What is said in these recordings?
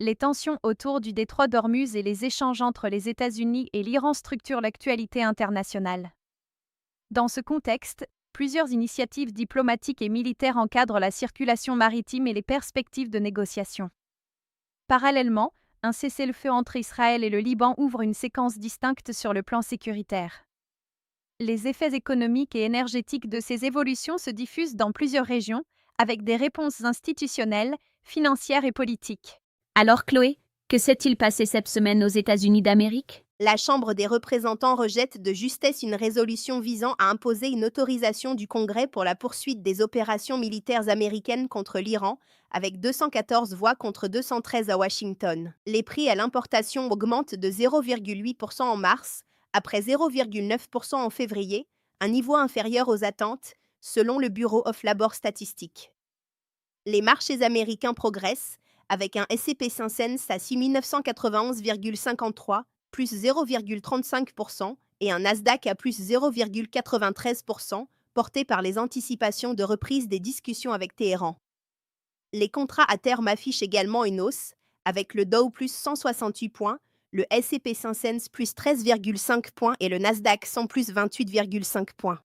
Les tensions autour du détroit d'Ormuz et les échanges entre les États-Unis et l'Iran structurent l'actualité internationale. Dans ce contexte, plusieurs initiatives diplomatiques et militaires encadrent la circulation maritime et les perspectives de négociation. Parallèlement, un cessez-le-feu entre Israël et le Liban ouvre une séquence distincte sur le plan sécuritaire. Les effets économiques et énergétiques de ces évolutions se diffusent dans plusieurs régions, avec des réponses institutionnelles, financières et politiques. Alors Chloé, que s'est-il passé cette semaine aux États-Unis d'Amérique? La Chambre des représentants rejette de justesse une résolution visant à imposer une autorisation du Congrès pour la poursuite des opérations militaires américaines contre l'Iran, avec 214 voix contre 213 à Washington. Les prix à l'importation augmentent de 0,8% en mars, après 0,9% en février, un niveau inférieur aux attentes, selon le Bureau of Labor Statistics. Les marchés américains progressent, avec un S&P 500 à 6991,53, plus 0,35%, et un Nasdaq à plus 0,93%, porté par les anticipations de reprise des discussions avec Téhéran. Les contrats à terme affichent également une hausse, avec le Dow plus 168 points, le S&P 500 plus 13,5 points et le Nasdaq 100 plus 28,5 points.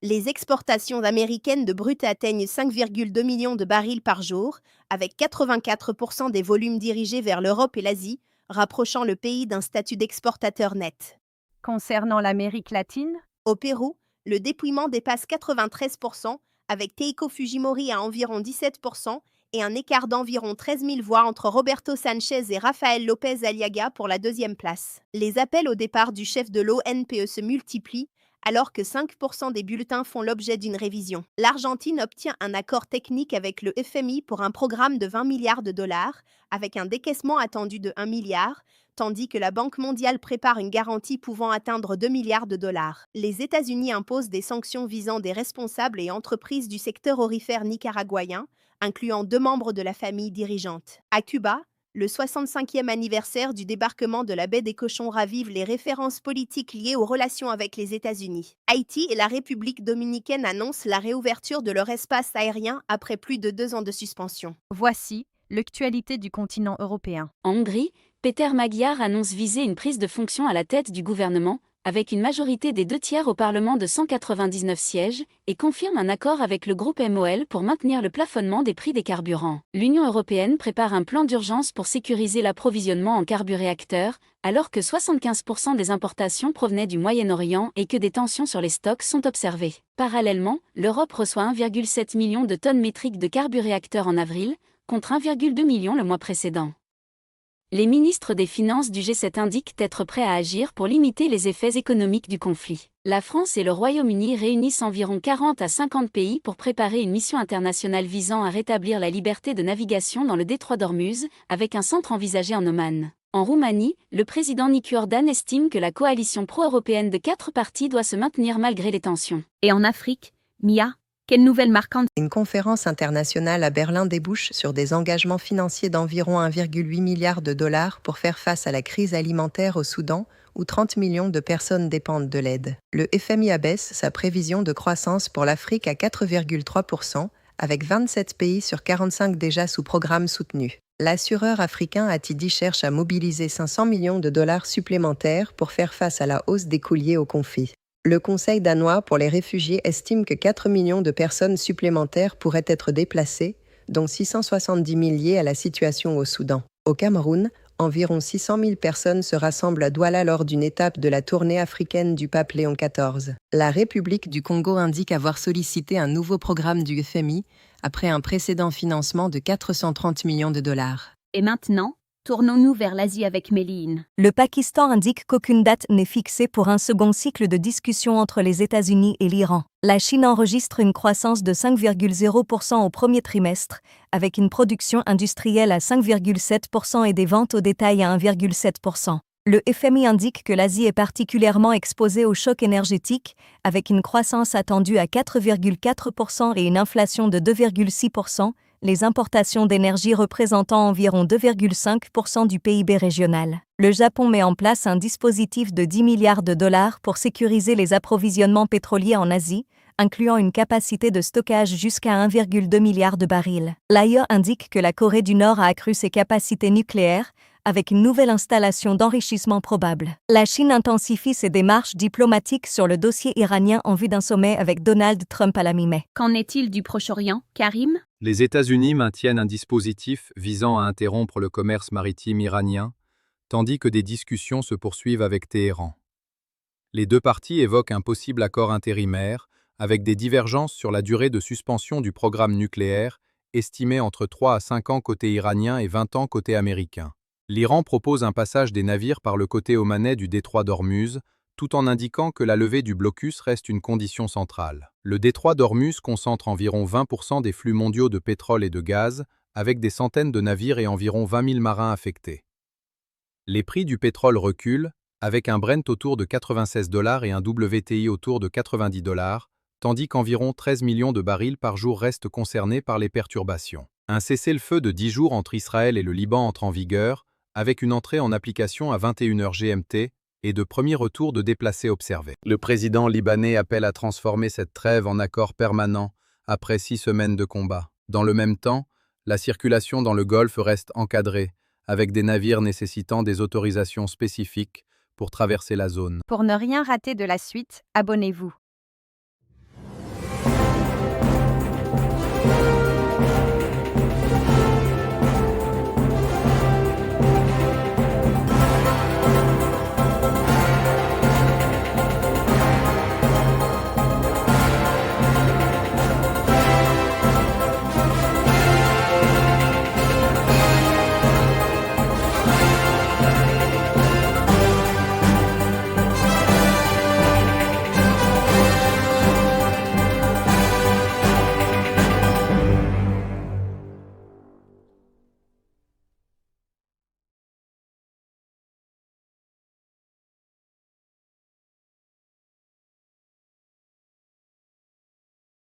Les exportations américaines de brut atteignent 5,2 millions de barils par jour, avec 84% des volumes dirigés vers l'Europe et l'Asie, rapprochant le pays d'un statut d'exportateur net. Concernant l'Amérique latine, Au Pérou, le dépouillement dépasse 93%, avec Keiko Fujimori à environ 17% et un écart d'environ 13 000 voix entre Roberto Sanchez et Rafael López Aliaga pour la deuxième place. Les appels au départ du chef de l'ONPE se multiplient, alors que 5% des bulletins font l'objet d'une révision. L'Argentine obtient un accord technique avec le FMI pour un programme de 20 milliards de dollars, avec un décaissement attendu de 1 milliard, tandis que la Banque mondiale prépare une garantie pouvant atteindre 2 milliards de dollars. Les États-Unis imposent des sanctions visant des responsables et entreprises du secteur aurifère nicaraguayen, incluant 2 membres de la famille dirigeante. À Cuba, le 65e anniversaire du débarquement de la baie des Cochons ravive les références politiques liées aux relations avec les États-Unis. Haïti et la République dominicaine annoncent la réouverture de leur espace aérien après plus de 2 ans de suspension. voici l'actualité du continent européen. En Hongrie, Péter Magyar annonce viser une prise de fonction à la tête du gouvernement, avec une majorité des 2/3 au Parlement de 199 sièges, et confirme un accord avec le groupe MOL pour maintenir le plafonnement des prix des carburants. L'Union européenne prépare un plan d'urgence pour sécuriser l'approvisionnement en carburéacteurs, alors que 75% des importations provenaient du Moyen-Orient et que des tensions sur les stocks sont observées. Parallèlement, l'Europe reçoit 1,7 million de tonnes métriques de carburéacteurs en avril, contre 1,2 million le mois précédent. Les ministres des Finances du G7 indiquent être prêts à agir pour limiter les effets économiques du conflit. La France et le Royaume-Uni réunissent environ 40 à 50 pays pour préparer une mission internationale visant à rétablir la liberté de navigation dans le détroit d'Ormuz, avec un centre envisagé en Oman. En Roumanie, le président Nicu Orban estime que la coalition pro-européenne de 4 partis doit se maintenir malgré les tensions. Et en Afrique, Mia, quelle nouvelle marquante? Une conférence internationale à Berlin débouche sur des engagements financiers d'environ 1,8 milliard de dollars pour faire face à la crise alimentaire au Soudan, où 30 millions de personnes dépendent de l'aide. Le FMI abaisse sa prévision de croissance pour l'Afrique à 4,3%, avec 27 pays sur 45 déjà sous programme soutenu. L'assureur africain Atidi cherche à mobiliser 500 millions de dollars supplémentaires pour faire face à la hausse des coûts liés au conflit. Le Conseil danois pour les réfugiés estime que 4 millions de personnes supplémentaires pourraient être déplacées, dont 670 000 liées à la situation au Soudan. Au Cameroun, environ 600 000 personnes se rassemblent à Douala lors d'une étape de la tournée africaine du pape Léon XIV. La République du Congo indique avoir sollicité un nouveau programme du FMI après un précédent financement de 430 millions de dollars. Et maintenant, tournons-nous vers l'Asie avec Méline. Le Pakistan indique qu'aucune date n'est fixée pour un second cycle de discussion entre les États-Unis et l'Iran. La Chine enregistre une croissance de 5,0% au premier trimestre, avec une production industrielle à 5,7% et des ventes au détail à 1,7%. Le FMI indique que l'Asie est particulièrement exposée au choc énergétique, avec une croissance attendue à 4,4% et une inflation de 2,6%, les importations d'énergie représentant environ 2,5% du PIB régional. Le Japon met en place un dispositif de 10 milliards de dollars pour sécuriser les approvisionnements pétroliers en Asie, incluant une capacité de stockage jusqu'à 1,2 milliard de barils. L'AIE indique que la Corée du Nord a accru ses capacités nucléaires, avec une nouvelle installation d'enrichissement probable. La Chine intensifie ses démarches diplomatiques sur le dossier iranien en vue d'un sommet avec Donald Trump à la mi-mai. Qu'en est-il du Proche-Orient, Karim? Les États-Unis maintiennent un dispositif visant à interrompre le commerce maritime iranien, tandis que des discussions se poursuivent avec Téhéran. Les deux parties évoquent un possible accord intérimaire, avec des divergences sur la durée de suspension du programme nucléaire, estimée entre 3 à 5 ans côté iranien et 20 ans côté américain. L'Iran propose un passage des navires par le côté omanais du détroit d'Ormuz, tout en indiquant que la levée du blocus reste une condition centrale. Le détroit d'Ormuz concentre environ 20% des flux mondiaux de pétrole et de gaz, avec des centaines de navires et environ 20 000 marins affectés. Les prix du pétrole reculent, avec un Brent autour de 96 $ et un WTI autour de 90 $, tandis qu'environ 13 millions de barils par jour restent concernés par les perturbations. Un cessez-le-feu de 10 jours entre Israël et le Liban entre en vigueur, avec une entrée en application à 21 h GMT et de premiers retours de déplacés observés. Le président libanais appelle à transformer cette trêve en accord permanent après 6 semaines de combat. Dans le même temps, la circulation dans le Golfe reste encadrée, avec des navires nécessitant des autorisations spécifiques pour traverser la zone. Pour ne rien rater de la suite, abonnez-vous.